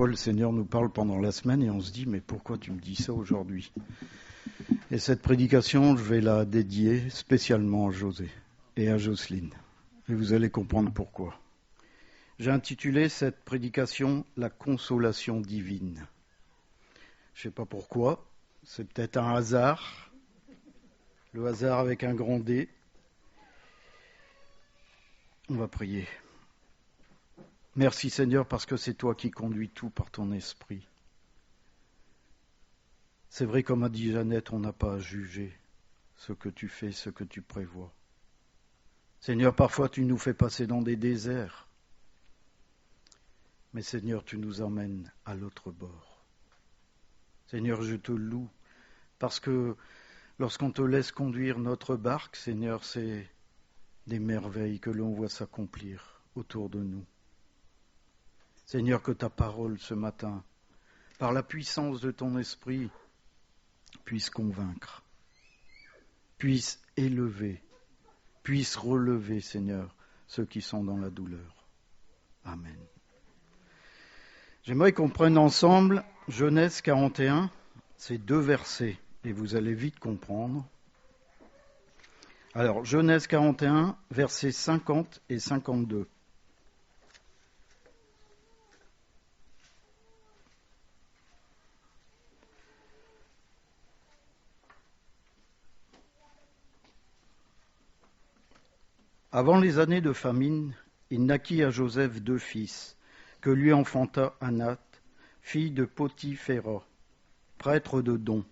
fois, le Seigneur nous parle pendant la semaine et on se dit, mais pourquoi tu me dis ça aujourd'hui ? Et cette prédication, je vais la dédier spécialement à José et à Jocelyne. Et vous allez comprendre pourquoi. J'ai intitulé cette prédication « La consolation divine ». Je ne sais pas pourquoi, c'est peut-être un hasard, le hasard avec un grand D. On va prier. Merci Seigneur parce que c'est toi qui conduis tout par ton esprit. C'est vrai, comme a dit Jeannette, on n'a pas à juger ce que tu fais, ce que tu prévois. Seigneur, parfois tu nous fais passer dans des déserts. Mais Seigneur, tu nous emmènes à l'autre bord. Seigneur, je te loue parce que lorsqu'on te laisse conduire notre barque, Seigneur, c'est des merveilles que l'on voit s'accomplir autour de nous. Seigneur, que ta parole ce matin, par la puissance de ton esprit, puisse convaincre, puisse élever, puisse relever, Seigneur, ceux qui sont dans la douleur. Amen. J'aimerais qu'on prenne ensemble Genèse 41, ces 2 versets, et vous allez vite comprendre. Alors, Genèse 41, versets 50 et 52. Avant les années de famine, il naquit à Joseph 2 fils, que lui enfanta Anath, fille de Potiphéra, prêtre Don.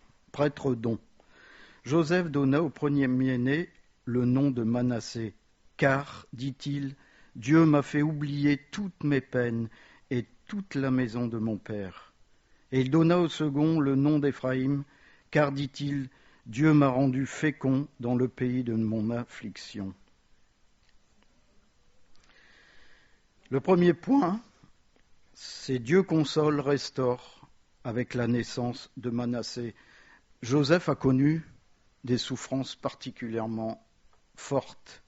Joseph donna au premier-né le nom de Manassé, car, dit-il, Dieu m'a fait oublier toutes mes peines et toute la maison de mon père. Et il donna au second le nom d'Éphraïm, car, dit-il, Dieu m'a rendu fécond dans le pays de mon affliction. Le premier point, c'est Dieu console, restaure avec la naissance de Manassé. Joseph a connu des souffrances particulièrement fortes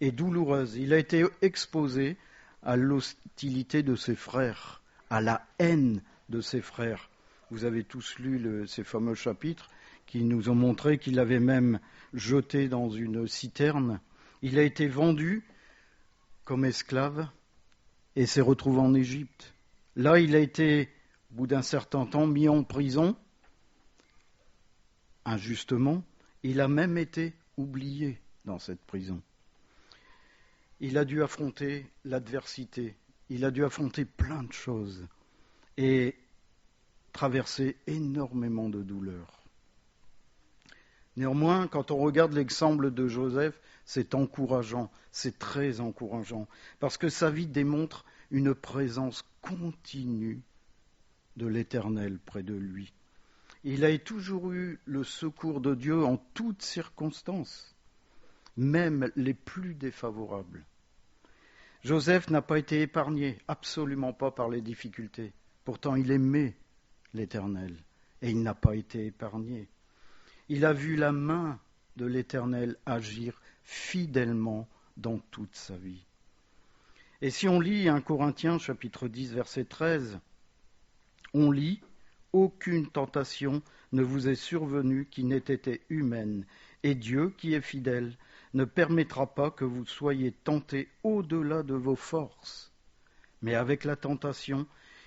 et douloureuses. Il a été exposé à l'hostilité de ses frères, à la haine de ses frères. Vous avez tous lu ces fameux chapitres qui nous ont montré qu'il avait même jeté dans une citerne. Il a été vendu comme esclave et s'est retrouvé en Égypte. Là, il a été, au bout d'un certain temps, mis en prison, injustement. Il a même été oublié dans cette prison. Il a dû affronter l'adversité, il a dû affronter plein de choses et traverser énormément de douleurs. Néanmoins, quand on regarde l'exemple de Joseph, c'est encourageant, c'est très encourageant, parce que sa vie démontre une présence continue de l'Éternel près de lui. Il a toujours eu le secours de Dieu en toutes circonstances, même les plus défavorables. Joseph n'a pas été épargné, absolument pas par les difficultés. Pourtant, il aimait l'Éternel et il n'a pas été épargné. Il a vu la main de l'Éternel agir fidèlement dans toute sa vie. Et si on lit 1 Corinthiens chapitre 10 verset 13, on lit « Aucune tentation ne vous est survenue qui n'ait été humaine, et Dieu, qui est fidèle, ne permettra pas que vous soyez tentés au-delà de vos forces. Mais avec la tentation,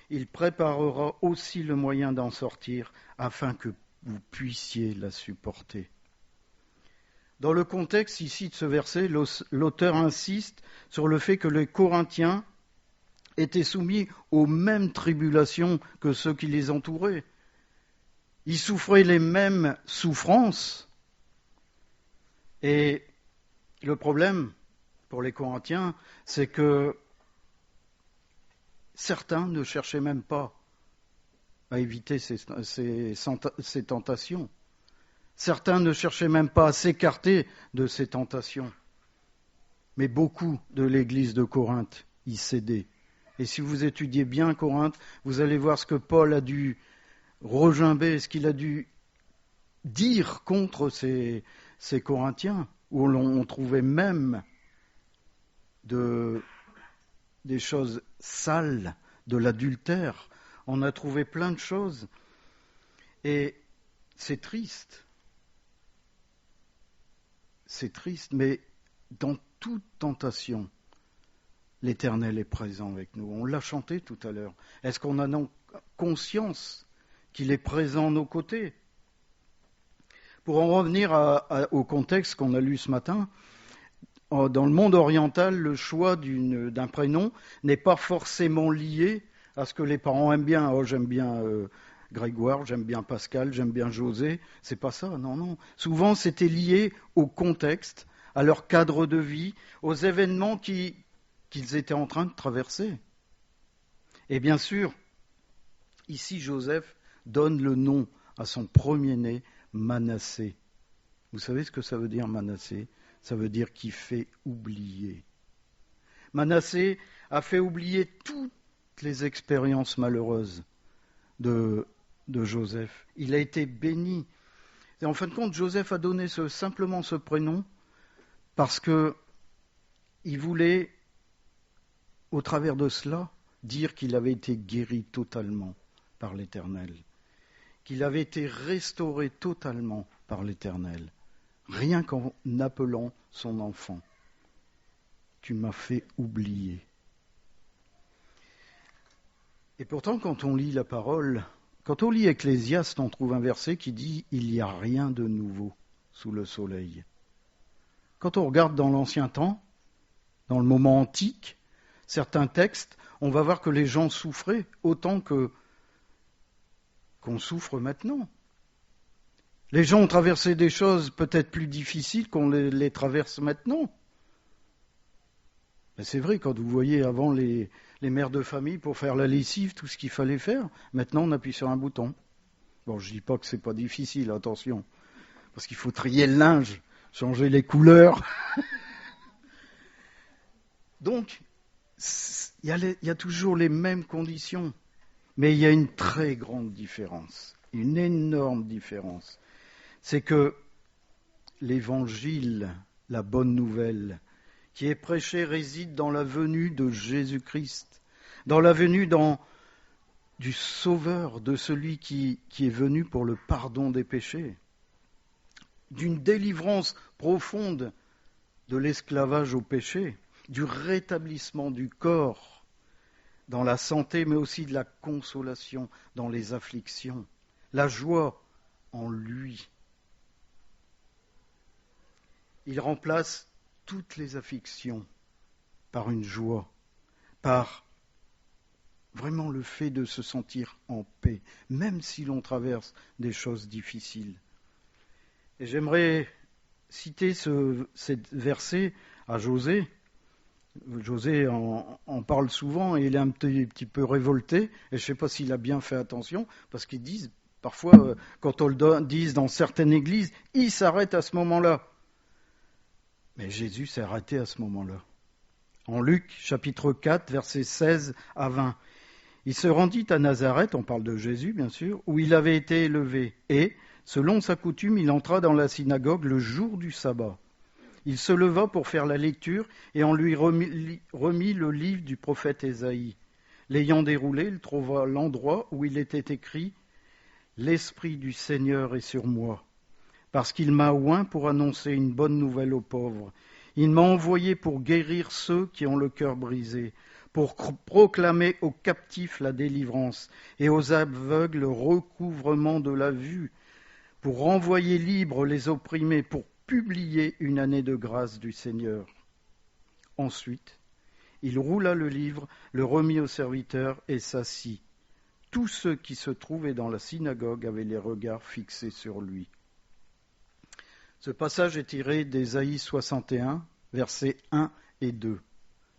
il préparera aussi le moyen d'en sortir, afin que vous puissiez la supporter. » Dans le contexte ici de ce verset, l'auteur insiste sur le fait que les Corinthiens étaient soumis aux mêmes tribulations que ceux qui les entouraient. Ils souffraient les mêmes souffrances. Et le problème pour les Corinthiens, c'est que certains ne cherchaient même pas à éviter ces tentations. Certains ne cherchaient même pas à s'écarter de ces tentations. Mais beaucoup de l'église de Corinthe y cédaient. Et si vous étudiez bien Corinthe, vous allez voir ce que Paul a dû regimber, ce qu'il a dû dire contre ces Corinthiens, où on trouvait même des choses sales, de l'adultère. on a trouvé plein de choses. Et c'est triste. C'est triste, mais dans toute tentation, l'Éternel est présent avec nous. On l'a chanté tout à l'heure. Est-ce qu'on a donc conscience qu'il est présent à nos côtés? Pour en revenir au contexte qu'on a lu ce matin, dans le monde oriental, le choix d'un prénom n'est pas forcément lié à ce que les parents aiment bien. Oh, j'aime bien Grégoire, j'aime bien Pascal, j'aime bien José. C'est pas ça, non. Souvent, c'était lié au contexte, à leur cadre de vie, aux événements qu'ils étaient en train de traverser. Et bien sûr, ici, Joseph donne le nom à son premier-né, Manassé. Vous savez ce que ça veut dire, Manassé? Ça veut dire qu'il fait oublier. Manassé a fait oublier toutes les expériences malheureuses de Joseph. Il a été béni. Et en fin de compte, Joseph a donné simplement ce prénom parce qu'il voulait, au travers de cela, dire qu'il avait été guéri totalement par l'Éternel, qu'il avait été restauré totalement par l'Éternel, rien qu'en appelant son enfant. Tu m'as fait oublier. Et pourtant, quand on lit la parole, quand on lit Ecclésiaste, on trouve un verset qui dit « Il n'y a rien de nouveau sous le soleil ». Quand on regarde dans l'Ancien Temps, dans le moment antique, certains textes, on va voir que les gens souffraient autant qu'on souffre maintenant. Les gens ont traversé des choses peut-être plus difficiles qu'on les traverse maintenant. Mais c'est vrai, quand vous voyez avant les mères de famille pour faire la lessive, tout ce qu'il fallait faire, maintenant on appuie sur un bouton. Bon, je ne dis pas que c'est pas difficile, attention, parce qu'il faut trier le linge, changer les couleurs. Donc, il y a toujours les mêmes conditions, mais il y a une très grande différence, une énorme différence. C'est que l'évangile, la bonne nouvelle, qui est prêché réside dans la venue de Jésus-Christ, dans la venue du Sauveur, de celui qui est venu pour le pardon des péchés, d'une délivrance profonde de l'esclavage au péché, du rétablissement du corps dans la santé, mais aussi de la consolation dans les afflictions, la joie en lui. Il remplace toutes les afflictions par une joie, par vraiment le fait de se sentir en paix, même si l'on traverse des choses difficiles. Et j'aimerais citer ce verset à José. José en parle souvent et il est un petit peu révolté. Et je ne sais pas s'il a bien fait attention, parce qu'ils disent, parfois, quand on le dit dans certaines églises, il s'arrête à ce moment-là. Mais Jésus s'est arrêté à ce moment-là. En Luc, chapitre 4, versets 16 à 20. Il se rendit à Nazareth, on parle de Jésus bien sûr, où il avait été élevé. Et, selon sa coutume, il entra dans la synagogue le jour du sabbat. Il se leva pour faire la lecture et on lui remit le livre du prophète Ésaïe. L'ayant déroulé, il trouva l'endroit où il était écrit « L'Esprit du Seigneur est sur moi ». Parce qu'il m'a oint pour annoncer une bonne nouvelle aux pauvres. Il m'a envoyé pour guérir ceux qui ont le cœur brisé, pour proclamer aux captifs la délivrance et aux aveugles le recouvrement de la vue, pour renvoyer libres les opprimés, pour publier une année de grâce du Seigneur. Ensuite, il roula le livre, le remit au serviteur et s'assit. Tous ceux qui se trouvaient dans la synagogue avaient les regards fixés sur lui. Ce passage est tiré d'Ésaïe 61, versets 1 et 2.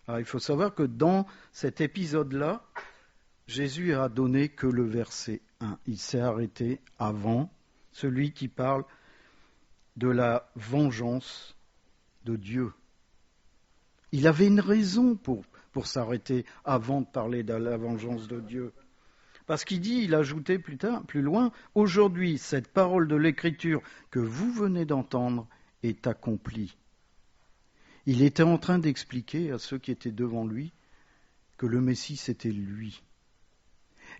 Alors, il faut savoir que dans cet épisode-là, Jésus a donné que le verset 1. Il s'est arrêté avant celui qui parle de la vengeance de Dieu. Il avait une raison pour s'arrêter avant de parler de la vengeance de Dieu. Parce qu'il dit, il ajoutait plus loin, « Aujourd'hui, cette parole de l'Écriture que vous venez d'entendre est accomplie. » Il était en train d'expliquer à ceux qui étaient devant lui que le Messie, c'était lui.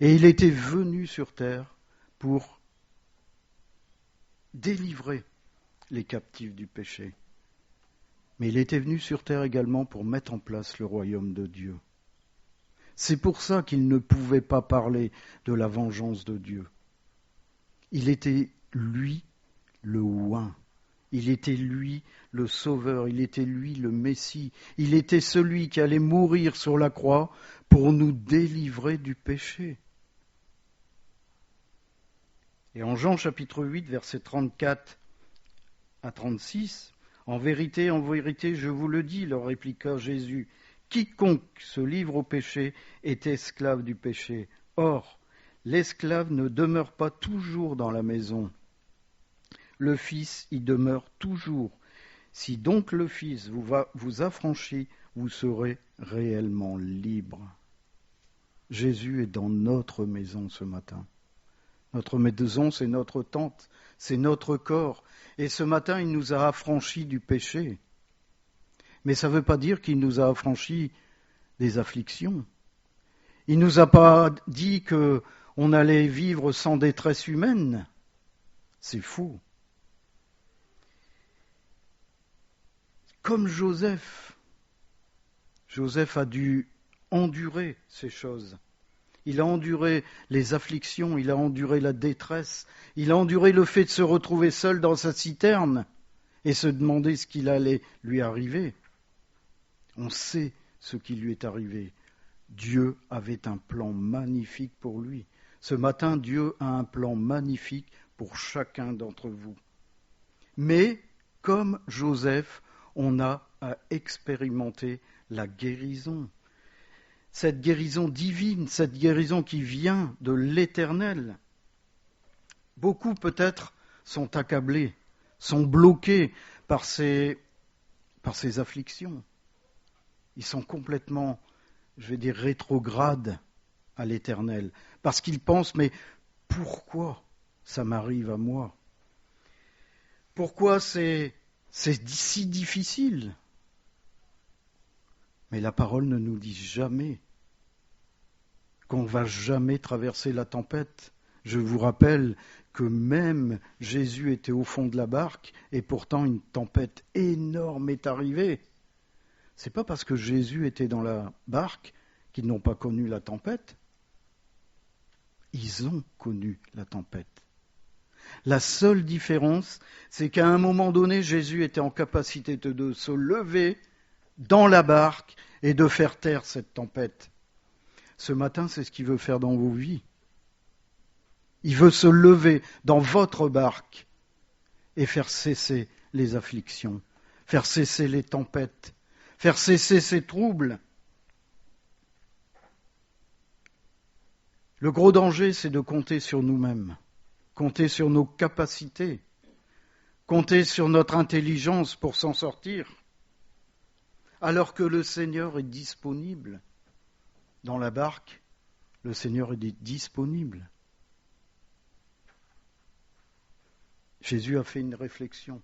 Et il était venu sur terre pour délivrer les captifs du péché. Mais il était venu sur terre également pour mettre en place le royaume de Dieu. C'est pour ça qu'il ne pouvait pas parler de la vengeance de Dieu. Il était, lui, le oint. Il était, lui, le sauveur. Il était, lui, le Messie. Il était celui qui allait mourir sur la croix pour nous délivrer du péché. Et en Jean chapitre 8, versets 34 à 36, « En vérité, je vous le dis, leur répliqua Jésus, quiconque se livre au péché est esclave du péché. Or, l'esclave ne demeure pas toujours dans la maison. Le Fils y demeure toujours. Si donc le Fils vous affranchit, vous serez réellement libre. » Jésus est dans notre maison ce matin. Notre maison, c'est notre tente, c'est notre corps. Et ce matin, il nous a affranchis du péché. Mais ça ne veut pas dire qu'il nous a affranchis des afflictions. Il ne nous a pas dit qu'on allait vivre sans détresse humaine. C'est faux. Comme Joseph a dû endurer ces choses. Il a enduré les afflictions, il a enduré la détresse, il a enduré le fait de se retrouver seul dans sa citerne et se demander ce qu'il allait lui arriver. On sait ce qui lui est arrivé. Dieu avait un plan magnifique pour lui. Ce matin, Dieu a un plan magnifique pour chacun d'entre vous. Mais, comme Joseph, on a à expérimenter la guérison. Cette guérison divine, cette guérison qui vient de l'Éternel. Beaucoup peut-être sont accablés, sont bloqués par ces afflictions. Ils sont complètement, rétrogrades à l'Éternel, parce qu'ils pensent, mais pourquoi ça m'arrive à moi? Pourquoi c'est si difficile? Mais la parole ne nous dit jamais qu'on ne va jamais traverser la tempête. Je vous rappelle que même Jésus était au fond de la barque et pourtant une tempête énorme est arrivée. C'est pas parce que Jésus était dans la barque qu'ils n'ont pas connu la tempête. Ils ont connu la tempête. La seule différence, c'est qu'à un moment donné, Jésus était en capacité de se lever dans la barque et de faire taire cette tempête. Ce matin, c'est ce qu'il veut faire dans vos vies. Il veut se lever dans votre barque et faire cesser les afflictions, faire cesser les tempêtes, faire cesser ces troubles. Le gros danger, c'est de compter sur nous-mêmes, compter sur nos capacités, compter sur notre intelligence pour s'en sortir, alors que le Seigneur est disponible. Dans la barque, le Seigneur est disponible. Jésus a fait une réflexion.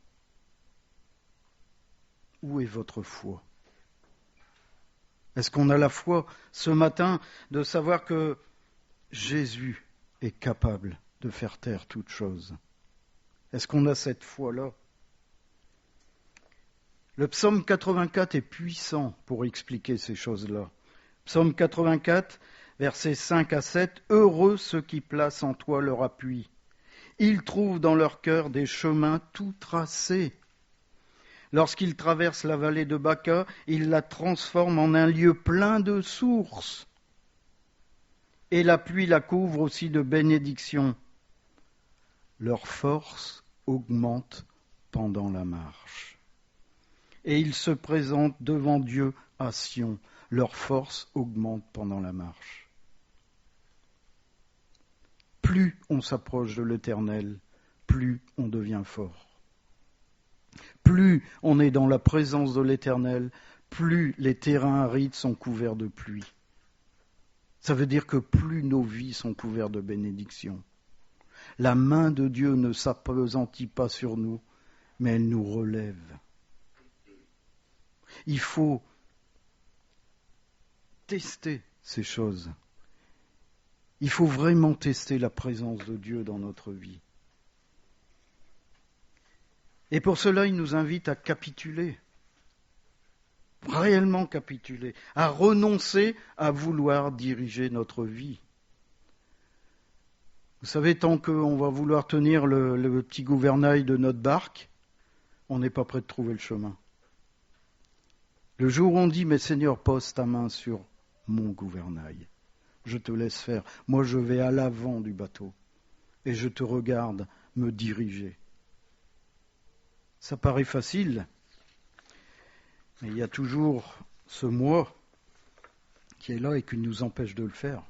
Où est votre foi? Est-ce qu'on a la foi ce matin de savoir que Jésus est capable de faire taire toute chose? Est-ce qu'on a cette foi-là? Le psaume 84 est puissant pour expliquer ces choses-là. Psaume 84, versets 5 à 7, « Heureux ceux qui placent en toi leur appui. Ils trouvent dans leur cœur des chemins tout tracés. Lorsqu'ils traversent la vallée de Baca, ils la transforment en un lieu plein de sources. Et la pluie la couvre aussi de bénédictions. Leur force augmente pendant la marche. Et ils se présentent devant Dieu à Sion. Leur force augmente pendant la marche. » Plus on s'approche de l'Éternel, plus on devient fort. Plus on est dans la présence de l'Éternel, plus les terrains arides sont couverts de pluie. Ça veut dire que plus nos vies sont couvertes de bénédictions. La main de Dieu ne s'appesantit pas sur nous, mais elle nous relève. Il faut tester ces choses. Il faut vraiment tester la présence de Dieu dans notre vie. Et pour cela, il nous invite à capituler, réellement capituler, à renoncer à vouloir diriger notre vie. Vous savez, tant qu'on va vouloir tenir le petit gouvernail de notre barque, on n'est pas prêt de trouver le chemin. Le jour où on dit, mais Seigneur, pose ta main sur mon gouvernail, je te laisse faire, moi je vais à l'avant du bateau et je te regarde me diriger. Ça paraît facile, mais il y a toujours ce moi qui est là et qui nous empêche de le faire.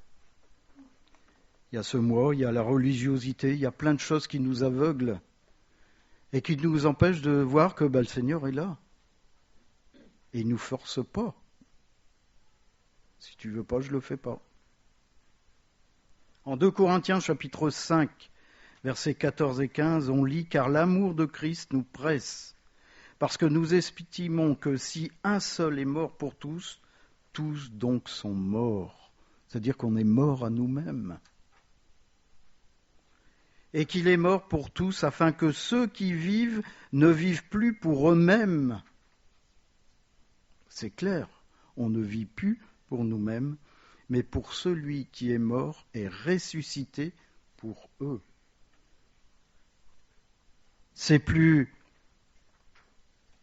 Il y a ce moi, il y a la religiosité, il y a plein de choses qui nous aveuglent et qui nous empêchent de voir que le Seigneur est là. Et il ne nous force pas. Si tu ne veux pas, je ne le fais pas. En 2 Corinthiens chapitre 5, versets 14 et 15, on lit « Car l'amour de Christ nous presse, parce que nous estimons que si un seul est mort pour tous, tous donc sont morts. » C'est-à-dire qu'on est mort à nous-mêmes. Et qu'il est mort pour tous, afin que ceux qui vivent ne vivent plus pour eux-mêmes. C'est clair, on ne vit plus pour nous-mêmes, mais pour celui qui est mort et ressuscité pour eux. C'est plus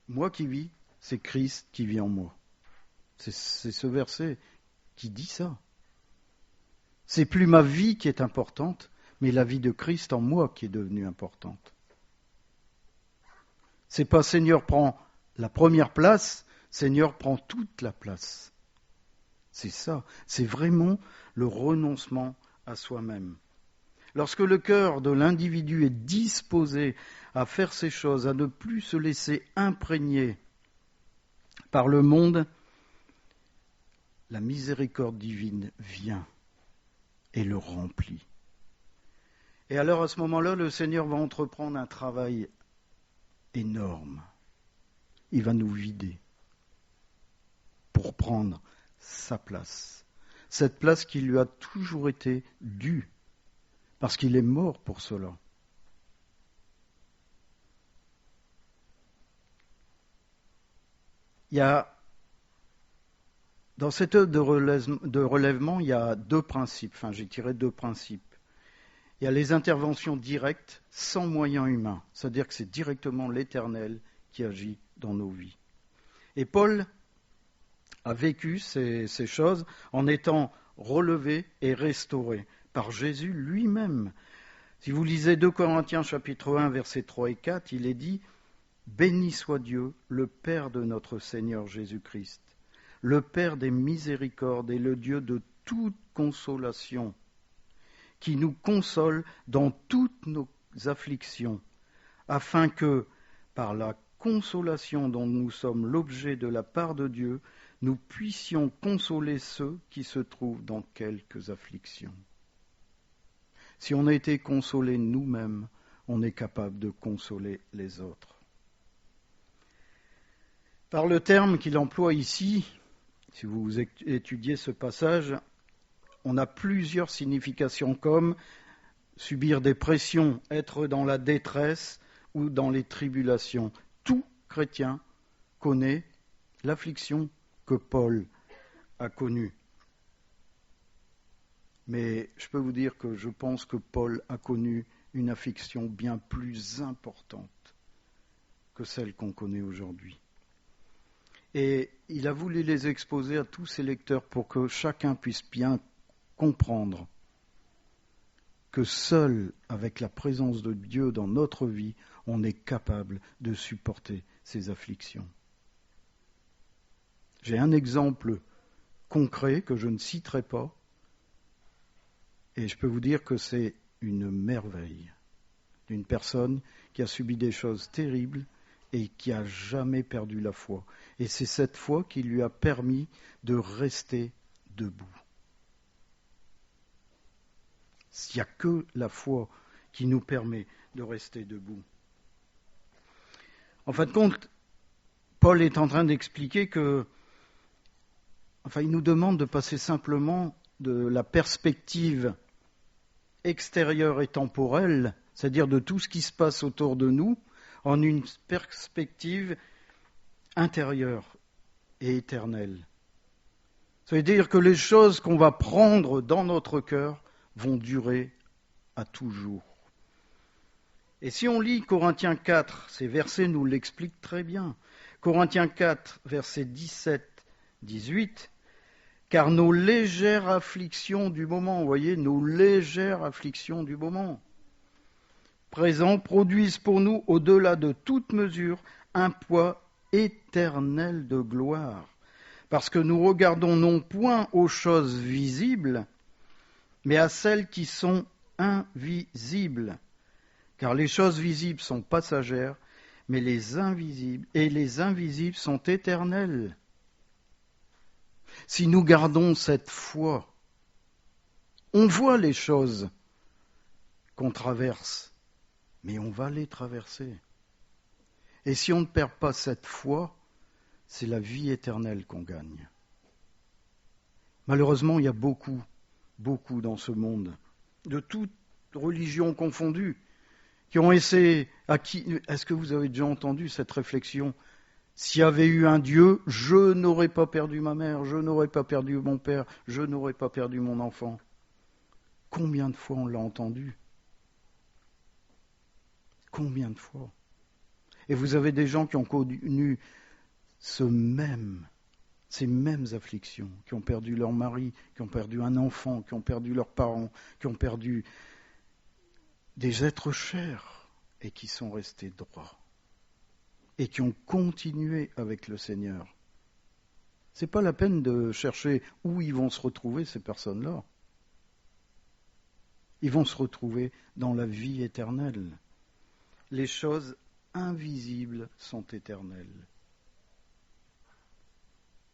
moi qui vis, c'est Christ qui vit en moi. C'est ce verset qui dit ça. C'est plus ma vie qui est importante, mais la vie de Christ en moi qui est devenue importante. C'est pas Seigneur prend la première place, Seigneur prend toute la place. C'est ça, c'est vraiment le renoncement à soi-même. Lorsque le cœur de l'individu est disposé à faire ces choses, à ne plus se laisser imprégner par le monde, la miséricorde divine vient et le remplit. Et alors à ce moment-là, le Seigneur va entreprendre un travail énorme. Il va nous vider pour prendre sa place. Cette place qui lui a toujours été due, parce qu'il est mort pour cela. Il y a, dans cette œuvre de relèvement, il y a deux principes, j'ai tiré deux principes. Il y a les interventions directes, sans moyens humains, c'est-à-dire que c'est directement l'Éternel qui agit dans nos vies. Et Paul a vécu ces choses en étant relevé et restauré par Jésus lui-même. Si vous lisez 2 Corinthiens chapitre 1, versets 3 et 4, il est dit « Béni soit Dieu, le Père de notre Seigneur Jésus-Christ, le Père des miséricordes et le Dieu de toute consolation, qui nous console dans toutes nos afflictions, afin que, par la consolation dont nous sommes l'objet de la part de Dieu, nous puissions consoler ceux qui se trouvent dans quelques afflictions. » Si on a été consolé nous-mêmes, on est capable de consoler les autres. Par le terme qu'il emploie ici, si vous étudiez ce passage, on a plusieurs significations comme subir des pressions, être dans la détresse ou dans les tribulations. Tout chrétien connaît l'affliction que Paul a connue. Mais je peux vous dire que je pense que Paul a connu une affliction bien plus importante que celle qu'on connaît aujourd'hui. Et il a voulu les exposer à tous ses lecteurs pour que chacun puisse bien comprendre que seul avec la présence de Dieu dans notre vie, on est capable de supporter ces afflictions. J'ai un exemple concret que je ne citerai pas, et je peux vous dire que c'est une merveille d'une personne qui a subi des choses terribles et qui n'a jamais perdu la foi. Et c'est cette foi qui lui a permis de rester debout. Il n'y a que la foi qui nous permet de rester debout. En fin de compte, Paul est en train d'expliquer que, il nous demande de passer simplement de la perspective extérieure et temporelle, c'est-à-dire de tout ce qui se passe autour de nous, en une perspective intérieure et éternelle. Ça veut dire que les choses qu'on va prendre dans notre cœur vont durer à toujours. Et si on lit Corinthiens 4, ces versets nous l'expliquent très bien. Corinthiens 4, versets 17-18, car nos légères afflictions du moment, vous voyez, nos légères afflictions du moment présent produisent pour nous, au-delà de toute mesure, un poids éternel de gloire. Parce que nous regardons non point aux choses visibles, mais à celles qui sont invisibles. Car les choses visibles sont passagères, mais les invisibles sont éternelles. Si nous gardons cette foi, on voit les choses qu'on traverse, mais on va les traverser. Et si on ne perd pas cette foi, c'est la vie éternelle qu'on gagne. Malheureusement, il y a beaucoup dans ce monde, de toutes religions confondues, qui ont essayé. Est-ce que vous avez déjà entendu cette réflexion ? S'il y avait eu un Dieu, je n'aurais pas perdu ma mère, je n'aurais pas perdu mon père, je n'aurais pas perdu mon enfant. Combien de fois on l'a entendu ? Combien de fois ? Et vous avez des gens qui ont connu ces mêmes afflictions, qui ont perdu leur mari, qui ont perdu un enfant, qui ont perdu leurs parents, qui ont perdu des êtres chers et qui sont restés droits et qui ont continué avec le Seigneur. C'est pas la peine de chercher où ils vont se retrouver, ces personnes-là. Ils vont se retrouver dans la vie éternelle. Les choses invisibles sont éternelles.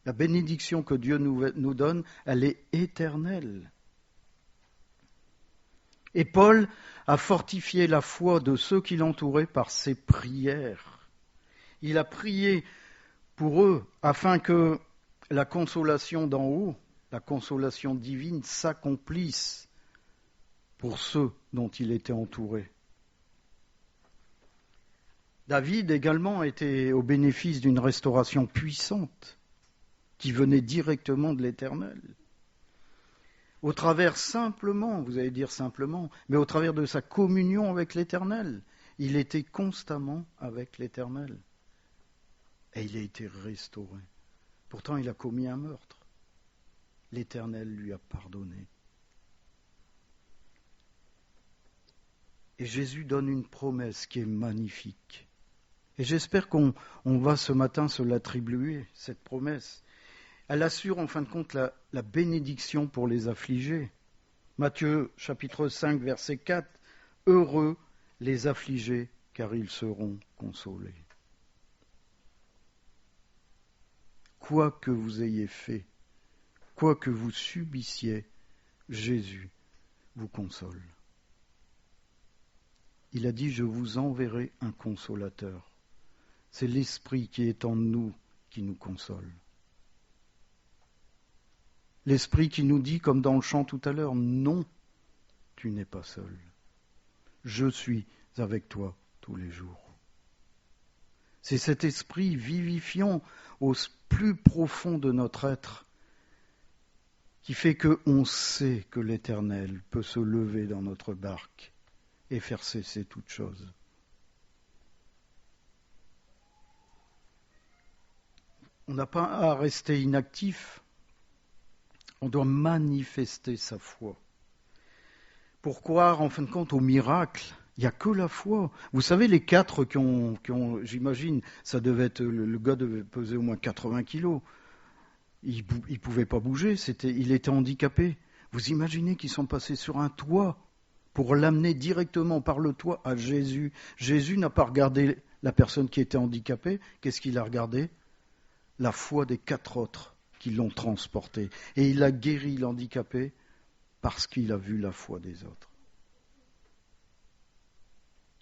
La bénédiction que Dieu nous donne, elle est éternelle. Et Paul a fortifié la foi de ceux qui l'entouraient par ses prières. Il a prié pour eux afin que la consolation d'en haut, la consolation divine, s'accomplisse pour ceux dont il était entouré. David également était au bénéfice d'une restauration puissante qui venait directement de l'Éternel. Au travers simplement, vous allez dire simplement, mais au travers de sa communion avec l'Éternel, il était constamment avec l'Éternel. Et il a été restauré. Pourtant, il a commis un meurtre. L'Éternel lui a pardonné. Et Jésus donne une promesse qui est magnifique. Et j'espère qu'on va ce matin se l'attribuer, cette promesse. Elle assure en fin de compte la bénédiction pour les affligés. Matthieu chapitre 5 verset 4, « Heureux les affligés, car ils seront consolés. » Quoi que vous ayez fait, quoi que vous subissiez, Jésus vous console. Il a dit, je vous enverrai un consolateur. C'est l'Esprit qui est en nous qui nous console. L'Esprit qui nous dit, comme dans le chant tout à l'heure, non, tu n'es pas seul. Je suis avec toi tous les jours. C'est cet esprit vivifiant au plus profond de notre être qui fait qu'on sait que l'Éternel peut se lever dans notre barque et faire cesser toute chose. On n'a pas à rester inactif, on doit manifester sa foi. Pour croire en fin de compte au miracle, il n'y a que la foi. Vous savez, les 4 qui ont j'imagine, ça devait être, le gars devait peser au moins 80 kilos. Il ne pouvait pas bouger, il était handicapé. Vous imaginez qu'ils sont passés sur un toit pour l'amener directement par le toit à Jésus. Jésus n'a pas regardé la personne qui était handicapée. Qu'est-ce qu'il a regardé ? La foi des 4 autres qui l'ont transporté. Et il a guéri l'handicapé parce qu'il a vu la foi des autres.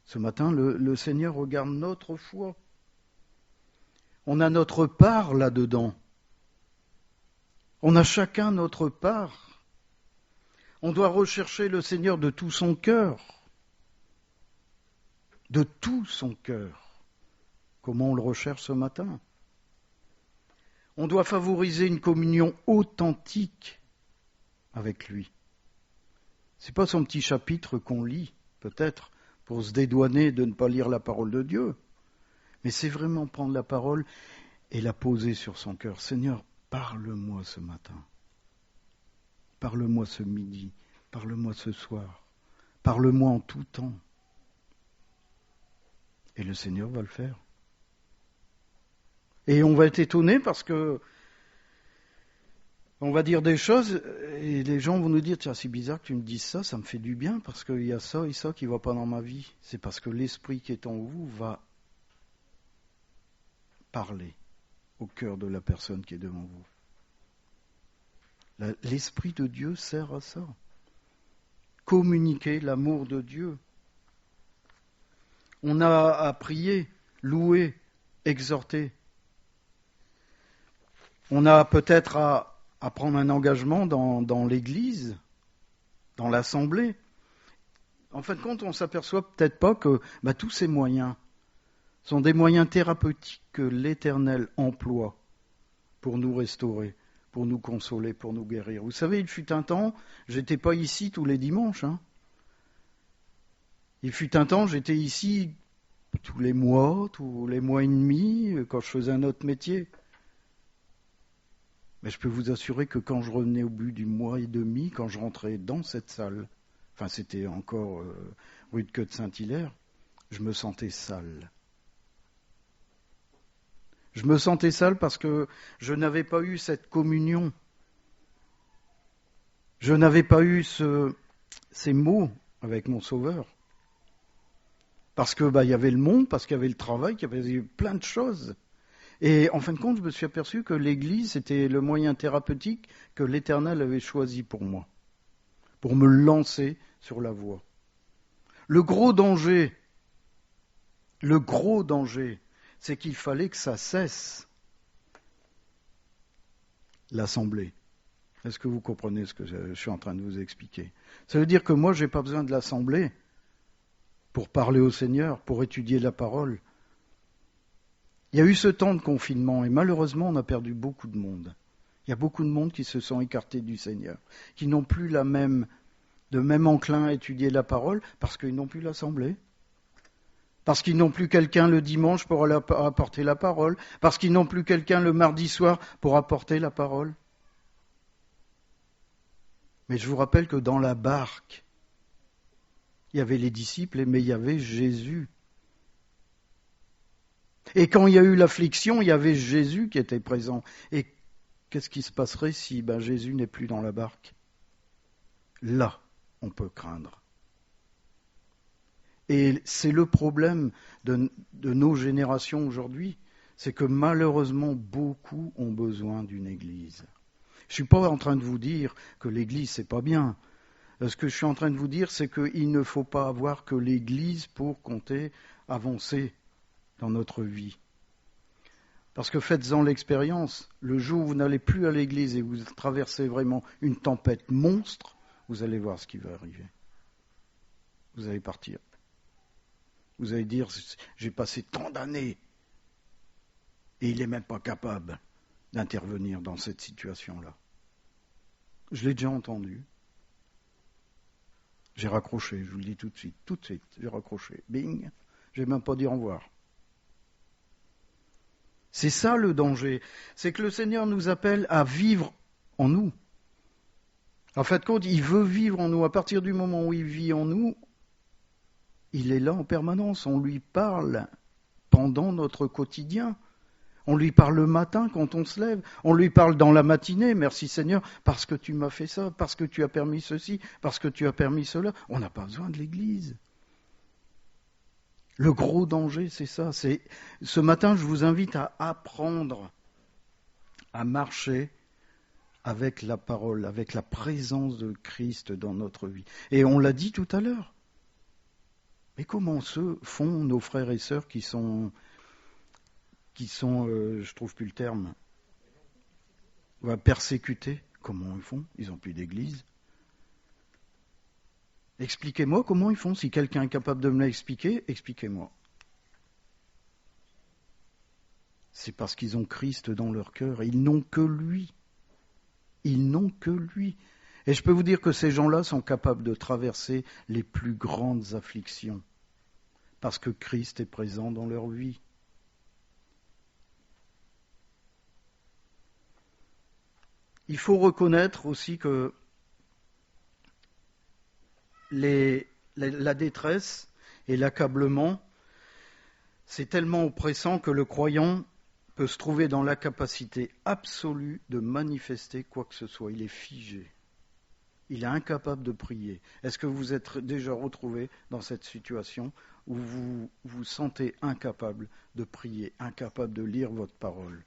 Ce matin, le Seigneur regarde notre foi. On a notre part là-dedans. On a chacun notre part. On doit rechercher le Seigneur de tout son cœur. De tout son cœur. Comment on le recherche ce matin ? On doit favoriser une communion authentique avec lui. C'est pas son petit chapitre qu'on lit, peut-être, pour se dédouaner de ne pas lire la parole de Dieu. Mais c'est vraiment prendre la parole et la poser sur son cœur. Seigneur, parle-moi ce matin. Parle-moi ce midi. Parle-moi ce soir. Parle-moi en tout temps. Et le Seigneur va le faire. Et on va être étonné parce que on va dire des choses et les gens vont nous dire, tiens, c'est bizarre que tu me dises ça, ça me fait du bien parce qu'il y a ça et ça qui ne va pas dans ma vie. C'est parce que l'Esprit qui est en vous va parler au cœur de la personne qui est devant vous. L'Esprit de Dieu sert à ça. Communiquer l'amour de Dieu. On a à prier, louer, exhorter. On a peut-être à prendre un engagement dans l'Église, dans l'Assemblée. En fin de compte, on ne s'aperçoit peut-être pas que tous ces moyens sont des moyens thérapeutiques que l'Éternel emploie pour nous restaurer, pour nous consoler, pour nous guérir. Vous savez, il fut un temps, j'étais pas ici tous les dimanches. Il fut un temps, j'étais ici tous les mois et demi, quand je faisais un autre métier. Mais je peux vous assurer que quand je revenais au bout du mois et demi, quand je rentrais dans cette salle, enfin c'était encore rue de Queue de Saint-Hilaire, je me sentais sale. Je me sentais sale parce que je n'avais pas eu cette communion. Je n'avais pas eu ces mots avec mon Sauveur. Parce que y avait le monde, parce qu'il y avait le travail, qu'il y avait plein de choses. Et en fin de compte, je me suis aperçu que l'Église, c'était le moyen thérapeutique que l'Éternel avait choisi pour moi, pour me lancer sur la voie. Le gros danger, c'est qu'il fallait que ça cesse, l'Assemblée. Est-ce que vous comprenez ce que je suis en train de vous expliquer ? Ça veut dire que moi, je n'ai pas besoin de l'Assemblée pour parler au Seigneur, pour étudier la parole. Il y a eu ce temps de confinement et malheureusement, on a perdu beaucoup de monde. Il y a beaucoup de monde qui se sont écartés du Seigneur, qui n'ont plus de même enclin à étudier la parole parce qu'ils n'ont plus l'Assemblée, parce qu'ils n'ont plus quelqu'un le dimanche pour aller apporter la parole, parce qu'ils n'ont plus quelqu'un le mardi soir pour apporter la parole. Mais je vous rappelle que dans la barque, il y avait les disciples, mais il y avait Jésus. Et quand il y a eu l'affliction, il y avait Jésus qui était présent. Et qu'est-ce qui se passerait si Jésus n'est plus dans la barque ? Là, on peut craindre. Et c'est le problème de nos générations aujourd'hui, c'est que malheureusement, beaucoup ont besoin d'une église. Je ne suis pas en train de vous dire que l'église, c'est pas bien. Ce que je suis en train de vous dire, c'est qu'il ne faut pas avoir que l'église pour compter avancer dans notre vie. Parce que faites-en l'expérience, le jour où vous n'allez plus à l'église et vous traversez vraiment une tempête monstre, vous allez voir ce qui va arriver. Vous allez partir. Vous allez dire, j'ai passé tant d'années et il n'est même pas capable d'intervenir dans cette situation-là. Je l'ai déjà entendu. J'ai raccroché, je vous le dis tout de suite, j'ai raccroché. Bing, je n'ai même pas dit au revoir. C'est ça le danger, c'est que le Seigneur nous appelle à vivre en nous. En fin de compte, il veut vivre en nous. À partir du moment où il vit en nous, il est là en permanence. On lui parle pendant notre quotidien. On lui parle le matin quand on se lève. On lui parle dans la matinée. Merci Seigneur, parce que tu m'as fait ça, parce que tu as permis ceci, parce que tu as permis cela. On n'a pas besoin de l'Église. Le gros danger, c'est ça. Ce matin, je vous invite à apprendre à marcher avec la parole, avec la présence de Christ dans notre vie. Et on l'a dit tout à l'heure. Mais comment se font nos frères et sœurs qui sont je trouve plus le terme, persécutés? Comment ils font? Ils n'ont plus d'église. Expliquez-moi comment ils font. Si quelqu'un est capable de me l'expliquer, expliquez-moi. C'est parce qu'ils ont Christ dans leur cœur. Ils n'ont que lui. Ils n'ont que lui. Et je peux vous dire que ces gens-là sont capables de traverser les plus grandes afflictions. Parce que Christ est présent dans leur vie. Il faut reconnaître aussi que la détresse et l'accablement, c'est tellement oppressant que le croyant peut se trouver dans l'incapacité absolue de manifester quoi que ce soit. Il est figé. Il est incapable de prier. Est-ce que vous êtes déjà retrouvé dans cette situation où vous vous sentez incapable de prier, incapable de lire votre parole?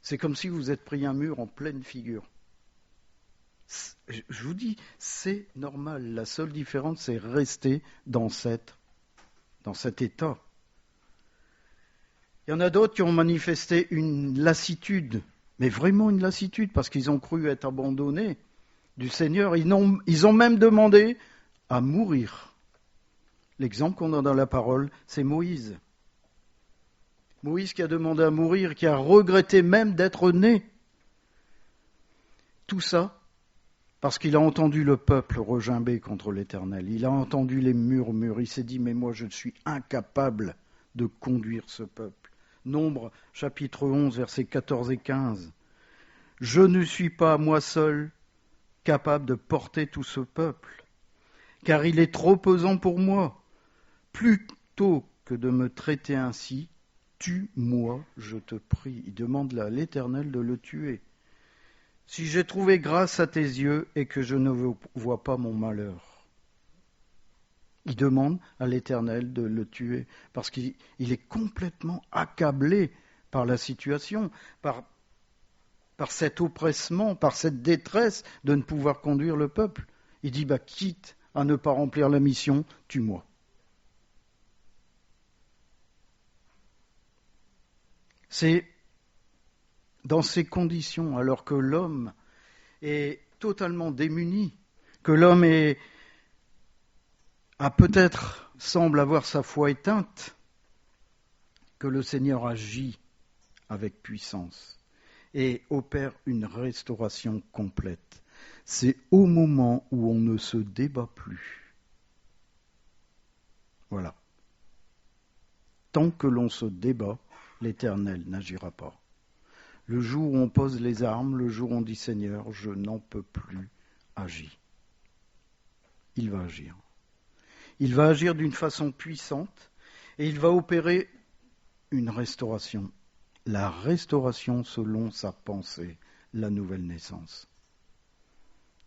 C'est comme si vous êtes pris un mur en pleine figure. Je vous dis, c'est normal. La seule différence, c'est rester dans cet état. Il y en a d'autres qui ont manifesté une lassitude, mais vraiment une lassitude, parce qu'ils ont cru être abandonnés du Seigneur. Ils ont même demandé à mourir. L'exemple qu'on a dans la parole, c'est Moïse. Moïse qui a demandé à mourir, qui a regretté même d'être né. Tout ça parce qu'il a entendu le peuple regimber contre l'Éternel. Il a entendu les murmures. Il s'est dit, mais moi je suis incapable de conduire ce peuple. Nombre, chapitre 11, versets 14 et 15. Je ne suis pas, moi seul, capable de porter tout ce peuple, car il est trop pesant pour moi. Plutôt que de me traiter ainsi, tue-moi, je te prie. Il demande à l'Éternel de le tuer. Si j'ai trouvé grâce à tes yeux et que je ne vois pas mon malheur. Il demande à l'Éternel de le tuer parce qu'il est complètement accablé par la situation, par cet oppressement, par cette détresse de ne pouvoir conduire le peuple. Il dit, quitte à ne pas remplir la mission, tue-moi. C'est dans ces conditions, alors que l'homme est totalement démuni, que l'homme semble avoir sa foi éteinte, que le Seigneur agit avec puissance et opère une restauration complète. C'est au moment où on ne se débat plus. Voilà. Tant que l'on se débat, l'Éternel n'agira pas. Le jour où on pose les armes, le jour où on dit Seigneur, je n'en peux plus, agis. Il va agir. Il va agir d'une façon puissante et il va opérer une restauration. La restauration selon sa pensée, la nouvelle naissance.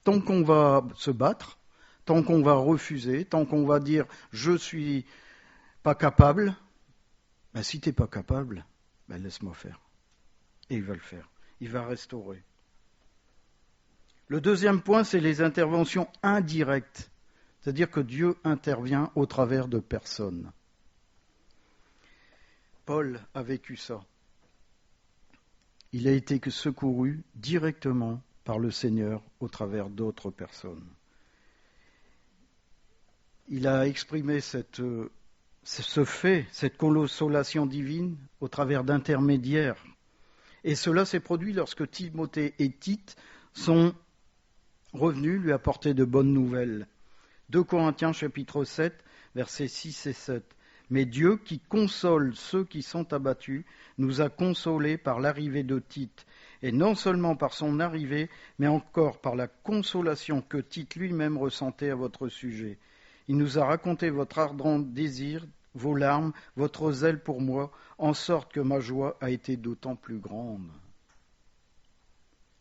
Tant qu'on va se battre, tant qu'on va refuser, tant qu'on va dire je suis pas capable, si tu n'es pas capable, laisse-moi faire. Et il va le faire. Il va restaurer. Le deuxième point, c'est les interventions indirectes. C'est-à-dire que Dieu intervient au travers de personnes. Paul a vécu ça. Il a été secouru directement par le Seigneur au travers d'autres personnes. Il a exprimé ce fait, cette consolation divine au travers d'intermédiaires. Et cela s'est produit lorsque Timothée et Tite sont revenus lui apporter de bonnes nouvelles. 2 Corinthiens chapitre 7, versets 6 et 7. Mais Dieu qui console ceux qui sont abattus nous a consolés par l'arrivée de Tite, et non seulement par son arrivée, mais encore par la consolation que Tite lui-même ressentait à votre sujet. Il nous a raconté votre ardent désir, vos larmes, votre zèle pour moi, en sorte que ma joie a été d'autant plus grande.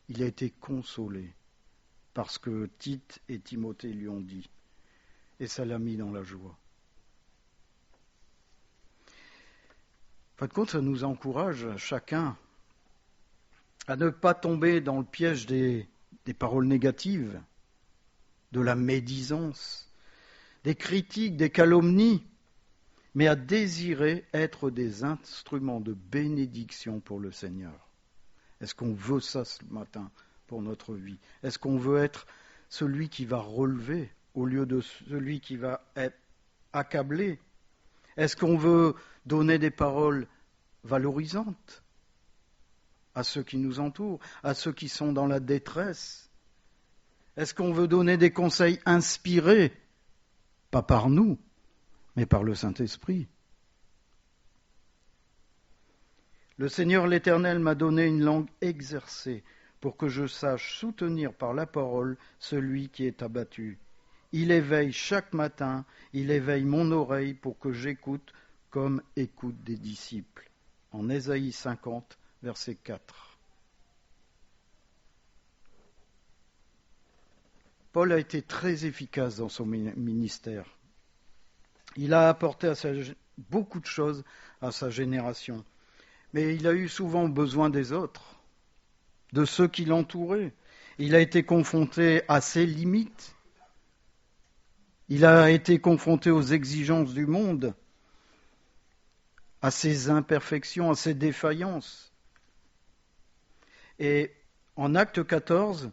Il a été consolé parce que Tite et Timothée lui ont dit, et ça l'a mis dans la joie. En fin de compte, ça nous encourage chacun à ne pas tomber dans le piège des paroles négatives, de la médisance, des critiques, des calomnies, mais à désirer être des instruments de bénédiction pour le Seigneur. Est-ce qu'on veut ça ce matin pour notre vie? Est-ce qu'on veut être celui qui va relever au lieu de celui qui va être accablé? Est-ce qu'on veut donner des paroles valorisantes à ceux qui nous entourent, à ceux qui sont dans la détresse? Est-ce qu'on veut donner des conseils inspirés, pas par nous, mais par le Saint-Esprit? Le Seigneur l'Éternel m'a donné une langue exercée pour que je sache soutenir par la parole celui qui est abattu. Il éveille chaque matin, il éveille mon oreille pour que j'écoute comme écoutent des disciples. En Ésaïe 50, verset 4. Paul a été très efficace dans son ministère. Il a apporté beaucoup de choses à sa génération. Mais il a eu souvent besoin des autres, de ceux qui l'entouraient. Il a été confronté à ses limites. Il a été confronté aux exigences du monde, à ses imperfections, à ses défaillances. Et en Acte 14,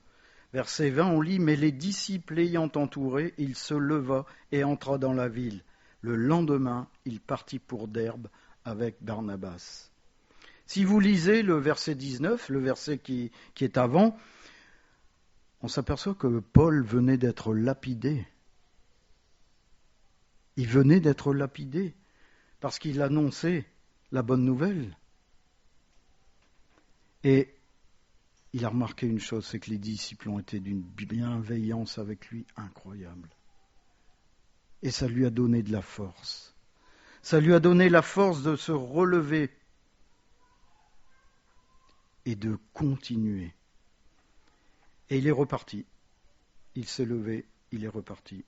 verset 20, on lit « Mais les disciples l'ayant entouré, il se leva et entra dans la ville. Le lendemain, il partit pour Derbe avec Barnabas. » Si vous lisez le verset 19, le verset qui est avant, on s'aperçoit que Paul venait d'être lapidé. Il venait d'être lapidé parce qu'il annonçait la bonne nouvelle. Et il a remarqué une chose, c'est que les disciples ont été d'une bienveillance avec lui incroyable. Et ça lui a donné de la force. Ça lui a donné la force de se relever et de continuer. Et il est reparti. Il s'est levé, il est reparti.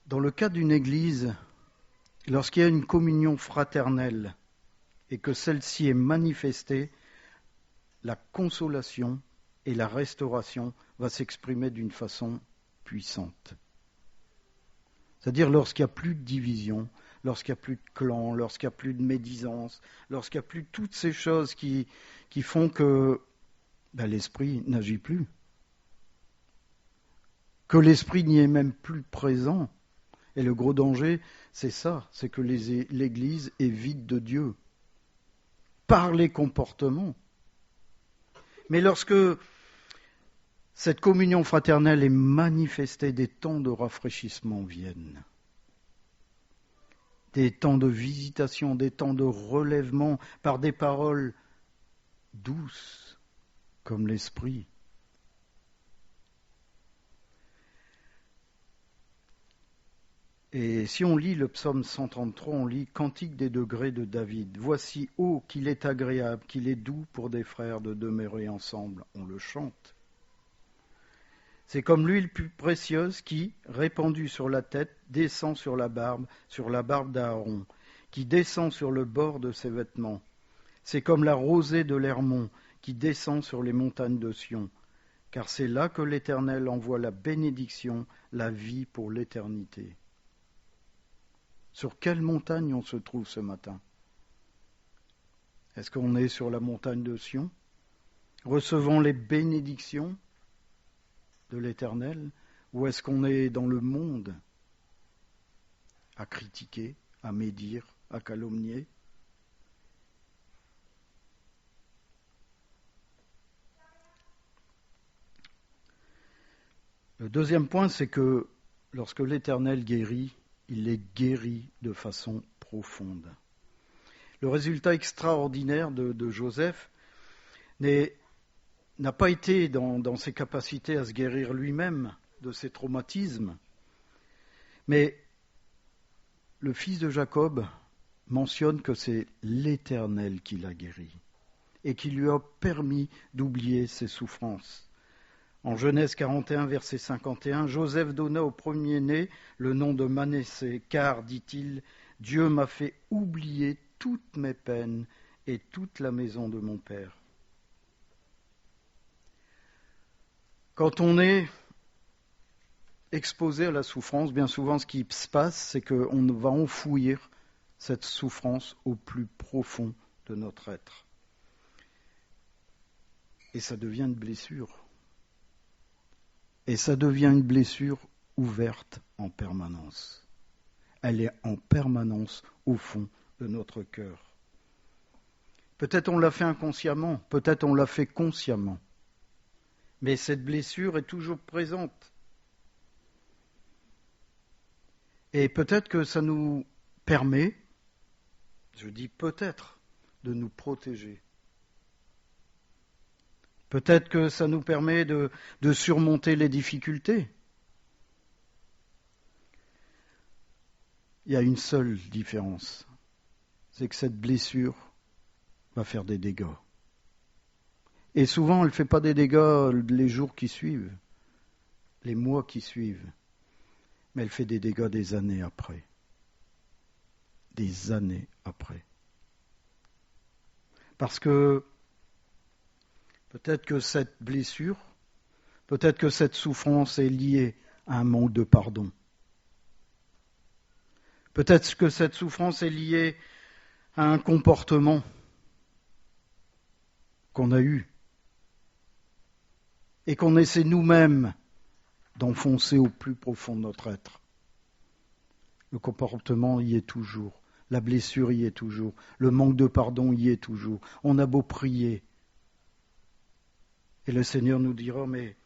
Dans le cas d'une église, lorsqu'il y a une communion fraternelle et que celle-ci est manifestée, la consolation et la restauration va s'exprimer d'une façon puissante. C'est-à-dire lorsqu'il n'y a plus de division, lorsqu'il n'y a plus de clans, lorsqu'il n'y a plus de médisance, lorsqu'il n'y a plus toutes ces choses qui font que l'esprit n'agit plus. Que l'esprit n'y est même plus présent. Et le gros danger, c'est ça, c'est que l'Église est vide de Dieu. Par les comportements. Mais lorsque cette communion fraternelle est manifestée, des temps de rafraîchissement viennent. Des temps de visitation, des temps de relèvement par des paroles douces comme l'esprit. Et si on lit le psaume 133, on lit « Cantique des degrés de David ». Voici, ô qu'il est agréable, qu'il est doux pour des frères de demeurer ensemble. On le chante. C'est comme l'huile plus précieuse qui, répandue sur la tête, descend sur la barbe d'Aaron, qui descend sur le bord de ses vêtements. C'est comme la rosée de l'Hermon qui descend sur les montagnes de Sion, car c'est là que l'Éternel envoie la bénédiction, la vie pour l'éternité. Sur quelle montagne on se trouve ce matin? Est-ce qu'on est sur la montagne de Sion, recevant les bénédictions de l'Éternel, ou est-ce qu'on est dans le monde à critiquer, à médire, à calomnier? Le deuxième point, c'est que lorsque l'Éternel guérit, il les guérit de façon profonde. Le résultat extraordinaire de Joseph n'a pas été dans ses capacités à se guérir lui-même de ses traumatismes, mais le fils de Jacob mentionne que c'est l'Éternel qui l'a guéri et qui lui a permis d'oublier ses souffrances. En Genèse 41, verset 51, Joseph donna au premier-né le nom de Manassé, car, dit-il, Dieu m'a fait oublier toutes mes peines et toute la maison de mon père. Quand on est exposé à la souffrance, bien souvent ce qui se passe, c'est qu'on va enfouir cette souffrance au plus profond de notre être. Et ça devient une blessure. Et ça devient une blessure ouverte en permanence. Elle est en permanence au fond de notre cœur. Peut-être on l'a fait inconsciemment, peut-être on l'a fait consciemment. Mais cette blessure est toujours présente. Et peut-être que ça nous permet, je dis peut-être, de nous protéger. Peut-être que ça nous permet de surmonter les difficultés. Il y a une seule différence, c'est que cette blessure va faire des dégâts. Et souvent, elle ne fait pas des dégâts les jours qui suivent, les mois qui suivent, mais elle fait des dégâts des années après. Des années après. Parce que peut-être que cette blessure, peut-être que cette souffrance est liée à un manque de pardon. Peut-être que cette souffrance est liée à un comportement qu'on a eu et qu'on essaie nous-mêmes d'enfoncer au plus profond de notre être. Le comportement y est toujours, la blessure y est toujours, le manque de pardon y est toujours. On a beau prier, et le Seigneur nous dira, mais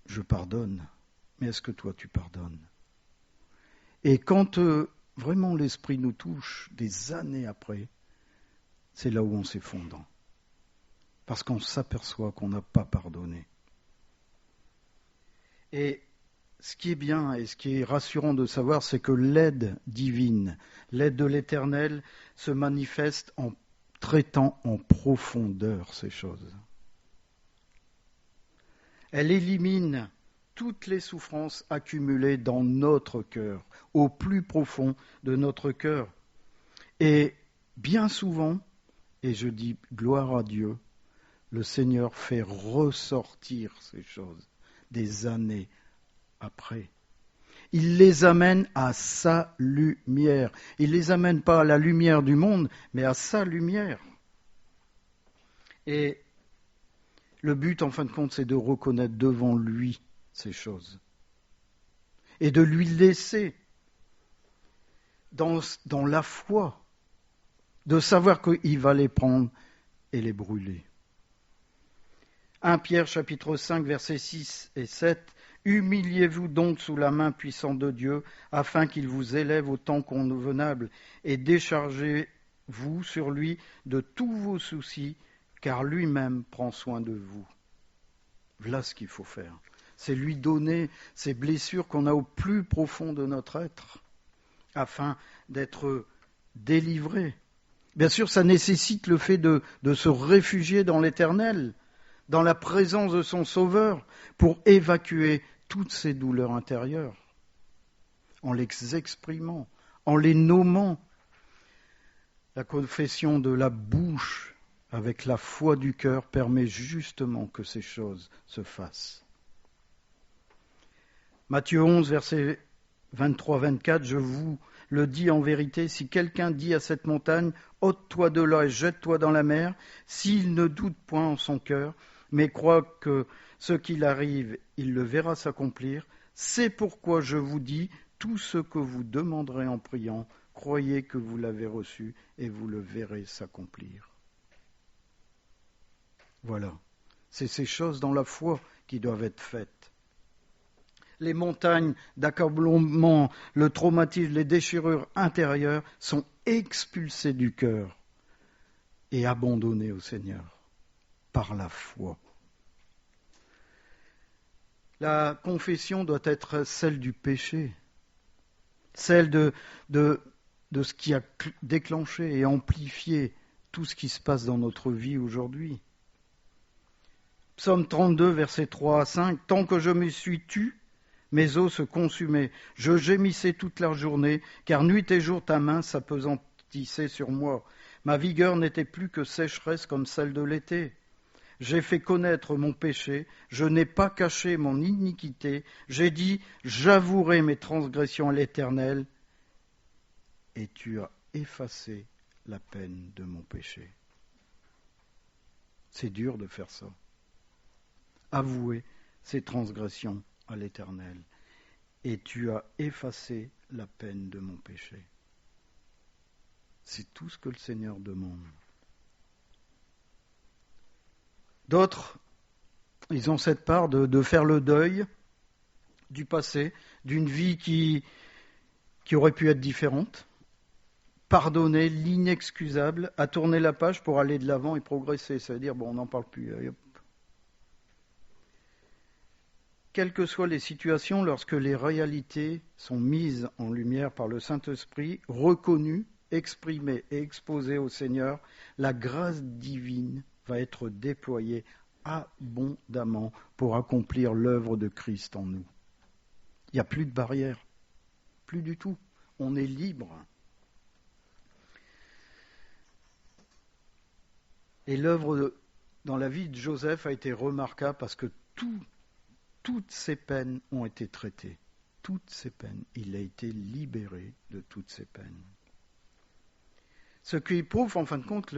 je pardonne, mais est-ce que toi tu pardonnes ? Et quand vraiment l'Esprit nous touche, des années après, c'est là où on s'effondre. Parce qu'on s'aperçoit qu'on n'a pas pardonné. Et ce qui est bien et ce qui est rassurant de savoir, c'est que l'aide divine, l'aide de l'Éternel se manifeste en traitant en profondeur ces choses. Elle élimine toutes les souffrances accumulées dans notre cœur, au plus profond de notre cœur. Et bien souvent, et je dis gloire à Dieu, le Seigneur fait ressortir ces choses des années après. Il les amène à sa lumière. Il ne les amène pas à la lumière du monde, mais à sa lumière. Et le but, en fin de compte, c'est de reconnaître devant lui ces choses. Et de lui laisser, dans la foi, de savoir qu'il va les prendre et les brûler. 1 Pierre chapitre 5, versets 6 et 7. Humiliez-vous donc sous la main puissante de Dieu, afin qu'il vous élève au temps convenable, et déchargez-vous sur lui de tous vos soucis, car lui-même prend soin de vous. Voilà ce qu'il faut faire. C'est lui donner ces blessures qu'on a au plus profond de notre être, afin d'être délivré. Bien sûr, ça nécessite le fait de se réfugier dans l'Éternel, dans la présence de son Sauveur, pour évacuer toutes ces douleurs intérieures, en les exprimant, en les nommant. La confession de la bouche avec la foi du cœur permet justement que ces choses se fassent. Matthieu 11, versets 23-24, je vous le dis en vérité, si quelqu'un dit à cette montagne, ôte-toi de là et jette-toi dans la mer, s'il ne doute point en son cœur, mais croit que ce qu'il arrive, il le verra s'accomplir, c'est pourquoi je vous dis, tout ce que vous demanderez en priant, croyez que vous l'avez reçu et vous le verrez s'accomplir. Voilà, c'est ces choses dans la foi qui doivent être faites. Les montagnes d'accablement, le traumatisme, les déchirures intérieures sont expulsées du cœur et abandonnées au Seigneur par la foi. La confession doit être celle du péché, celle de ce qui a déclenché et amplifié tout ce qui se passe dans notre vie aujourd'hui. Psaume 32, versets 3 à 5, « Tant que je me suis tu, mes os se consumaient. Je gémissais toute la journée, car nuit et jour ta main s'apesantissait sur moi. Ma vigueur n'était plus que sécheresse comme celle de l'été. J'ai fait connaître mon péché, je n'ai pas caché mon iniquité. J'ai dit, j'avouerai mes transgressions à l'Éternel, et tu as effacé la peine de mon péché. » C'est dur de faire ça. avoué ses transgressions à l'Éternel, et tu as effacé la peine de mon péché. C'est tout ce que le Seigneur demande. D'autres, ils ont cette part de faire le deuil du passé, d'une vie qui aurait pu être différente, pardonner l'inexcusable, à tourner la page pour aller de l'avant et progresser. Ça veut dire, bon, on n'en parle plus. Hop. Quelles que soient les situations, lorsque les réalités sont mises en lumière par le Saint-Esprit, reconnues, exprimées et exposées au Seigneur, la grâce divine va être déployée abondamment pour accomplir l'œuvre de Christ en nous. Il n'y a plus de barrière, plus du tout. On est libre. Et l'œuvre dans la vie de Joseph a été remarquable parce que toutes ses peines ont été traitées. Toutes ses peines. Il a été libéré de toutes ses peines. Ce qui prouve, en fin de compte,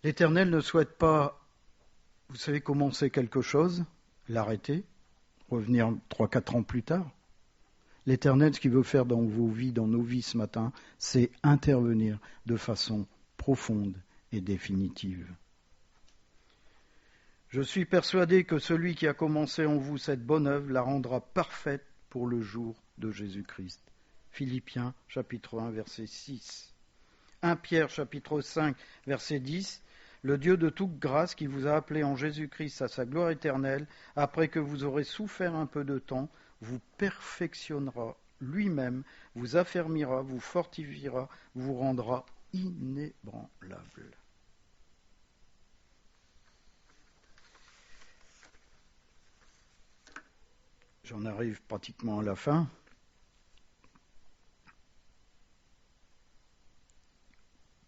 l'Éternel ne souhaite pas, vous savez, commencer quelque chose, l'arrêter, revenir 3-4 ans plus tard. L'Éternel, ce qu'il veut faire dans vos vies, dans nos vies ce matin, c'est intervenir de façon profonde et définitive. Je suis persuadé que celui qui a commencé en vous cette bonne œuvre la rendra parfaite pour le jour de Jésus-Christ. Philippiens, chapitre 1, verset 6. 1 Pierre, chapitre 5, verset 10. Le Dieu de toute grâce qui vous a appelé en Jésus-Christ à sa gloire éternelle, après que vous aurez souffert un peu de temps, vous perfectionnera lui-même, vous affermira, vous fortifiera, vous rendra inébranlable. J'en arrive pratiquement à la fin.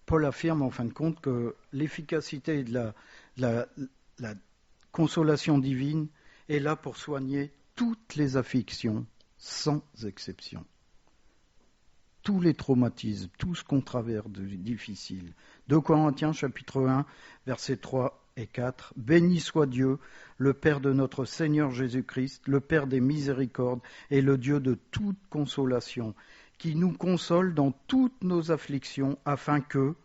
Paul affirme en fin de compte que l'efficacité de la consolation divine est là pour soigner toutes les afflictions, sans exception. Tous les traumatismes, tout ce qu'on traverse de difficile. 2 Corinthiens chapitre 1, versets 3 et 4. Béni soit Dieu, le Père de notre Seigneur Jésus-Christ, le Père des miséricordes et le Dieu de toute consolation, qui nous console dans toutes nos afflictions, afin que,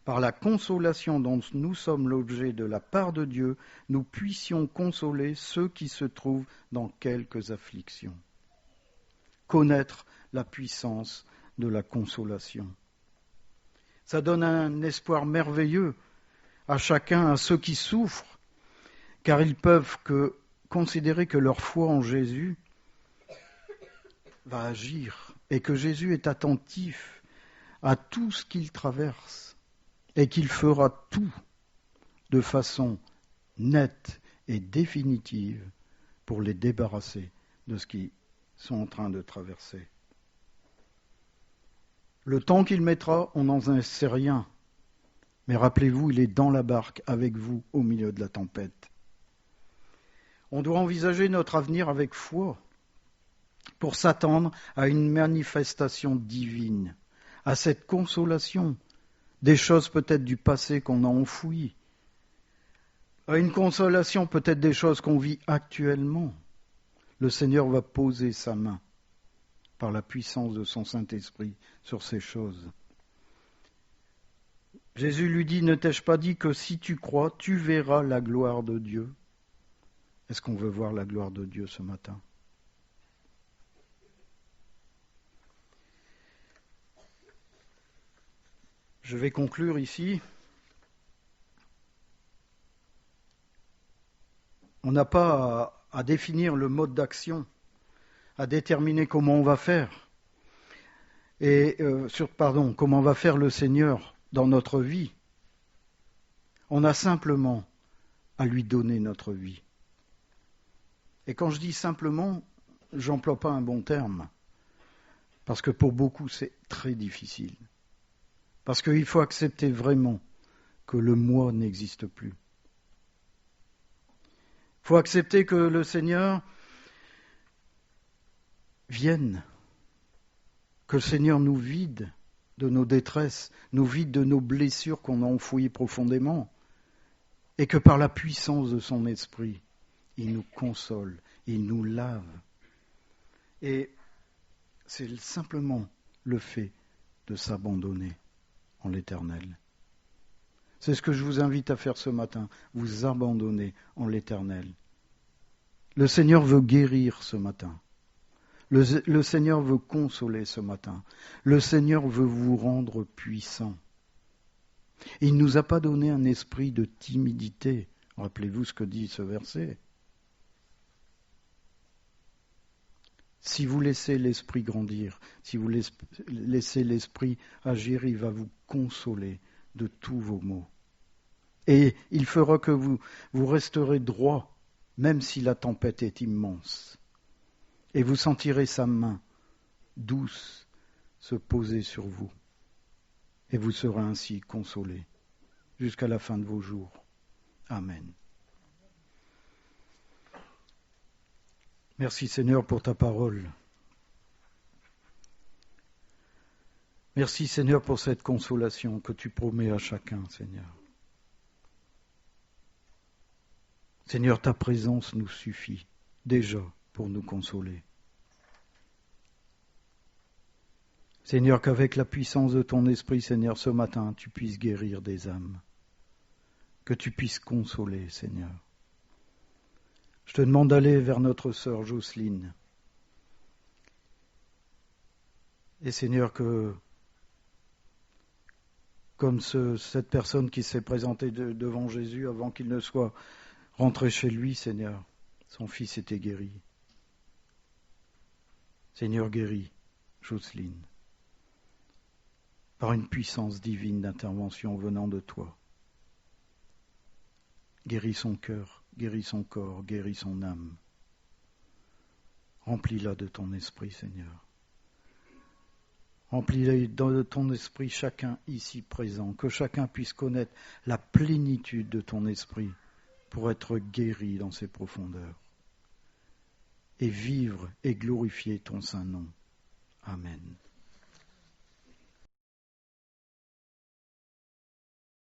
par la consolation dont nous sommes l'objet de la part de Dieu, nous puissions consoler ceux qui se trouvent dans quelques afflictions. Connaître la puissance de la consolation. Ça donne un espoir merveilleux à chacun, à ceux qui souffrent, car ils peuvent considérer que leur foi en Jésus va agir et que Jésus est attentif à tout ce qu'ils traversent et qu'il fera tout de façon nette et définitive pour les débarrasser de ce qu'ils sont en train de traverser. Le temps qu'il mettra, on n'en sait rien. Mais rappelez-vous, il est dans la barque avec vous au milieu de la tempête. On doit envisager notre avenir avec foi pour s'attendre à une manifestation divine, à cette consolation des choses peut-être du passé qu'on a enfouies, à une consolation peut-être des choses qu'on vit actuellement. Le Seigneur va poser sa main par la puissance de son Saint-Esprit sur ces choses. Jésus lui dit, ne t'ai-je pas dit que si tu crois, tu verras la gloire de Dieu? Est-ce qu'on veut voir la gloire de Dieu ce matin? Je vais conclure ici. On n'a pas à définir le mode d'action, à déterminer comment on va faire, comment va faire le Seigneur dans notre vie. On a simplement à lui donner notre vie. Et quand je dis simplement, j'emploie pas un bon terme, parce que pour beaucoup c'est très difficile. Parce qu'il faut accepter vraiment que le moi n'existe plus. Il faut accepter que le Seigneur vienne, que le Seigneur nous vide de nos détresses, nous vide de nos blessures qu'on a enfouies profondément, et que par la puissance de son esprit, il nous console, il nous lave. Et c'est simplement le fait de s'abandonner en l'Éternel. C'est ce que je vous invite à faire ce matin, vous abandonner en l'Éternel. Le Seigneur veut guérir ce matin. Le Seigneur veut consoler ce matin. Le Seigneur veut vous rendre puissant. Il ne nous a pas donné un esprit de timidité. Rappelez-vous ce que dit ce verset. Si vous laissez l'esprit grandir, si vous laissez l'esprit agir, il va vous consoler de tous vos maux. Et il fera que vous resterez droit, même si la tempête est immense. Et vous sentirez sa main douce se poser sur vous. Et vous serez ainsi consolés jusqu'à la fin de vos jours. Amen. Merci Seigneur pour ta parole. Merci Seigneur pour cette consolation que tu promets à chacun, Seigneur. Seigneur, ta présence nous suffit déjà pour nous consoler. Seigneur, qu'avec la puissance de ton esprit, Seigneur, ce matin, tu puisses guérir des âmes. Que tu puisses consoler, Seigneur. Je te demande d'aller vers notre sœur Jocelyne. Et Seigneur, que comme cette personne qui s'est présentée devant Jésus avant qu'il ne soit rentré chez lui, Seigneur, son fils était guéri. Seigneur, guéris Jocelyne par une puissance divine d'intervention venant de toi. Guéris son cœur, guéris son corps, guéris son âme. Remplis-la de ton esprit, Seigneur. Remplis de ton esprit chacun ici présent, que chacun puisse connaître la plénitude de ton esprit pour être guéri dans ses profondeurs et vivre et glorifier ton saint nom. Amen.